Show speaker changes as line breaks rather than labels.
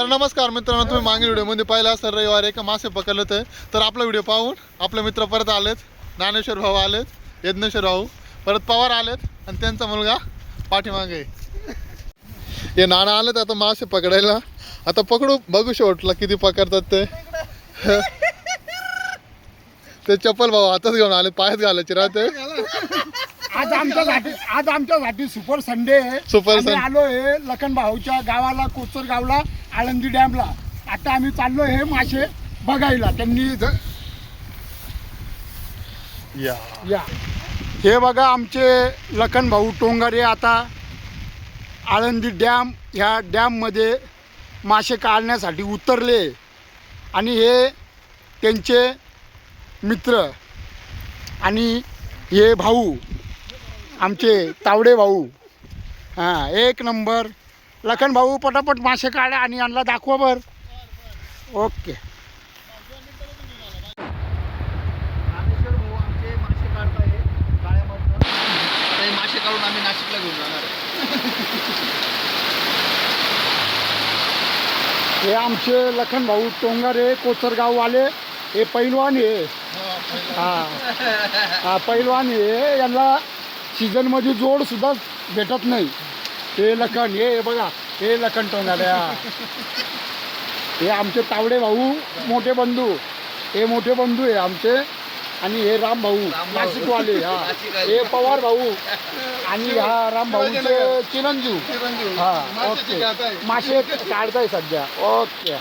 तर नमस्कार मित्रांनो, तुम्ही मागील व्हिडिओमध्ये पाहिला असेल रविवारी एका मासे पकडले होते. तर आपला व्हिडिओ पाहून आपले मित्र परत आलेत. ज्ञानेश्वर भाऊ आलेत, यज्ञेश्वर भाऊ परत पवार आलेत आणि त्यांचा मुलगा पाठीमागे. हे नाना आलेत आता मासे पकडायला. आता पकडू बघू शेवटला किती पकडतात ते. ते चप्पल भाऊ हातात घेऊन आले, पायात घालायचे राहते.
आज आमच्यासाठी सुपर संडे आहे.
Super Sunday.
आलो आहे लखन भाऊच्या गावाला, कोचर गावला, आळंदी डॅमला. आता आम्ही चाललो हे मासे बघायला. त्यांनी या हे बघा आमचे लखन भाऊ टोंगारे आता आळंदी डॅम ह्या डॅममध्ये मासे काढण्यासाठी उतरले. आणि हे त्यांचे मित्र आणि हे भाऊ आमचे तावडे भाऊ. हां, एक नंबर. लखन भाऊ पटापट मासे काढा आणि यांना दाखवा बर. ओके.
ज्ञानेश्वर भाऊ आमचे मासे काढताय गाळ्यामधून. आता हे मासे काढून आम्ही नाशिकला घेऊन जाणार आहे.
हे आमचे लखन भाऊ टोंगारे कोचरगाववाले. हे पैलवान आहे. हा पैलवान आहे. यांना सीझनमध्ये जोड सुद्धा भेटत नाही. हे लखन, हे बघा, हे लखन टोंगारे. हे आमचे तावडे भाऊ मोठे बंधू. हे मोठे बंधू आहे आमचे. आणि हे राम भाऊ नाशिकवाले. हा, हे पवार भाऊ आणि हा राम भाऊचे चिरंजीव. हा, ओके. मासे काढताय सध्या. ओके.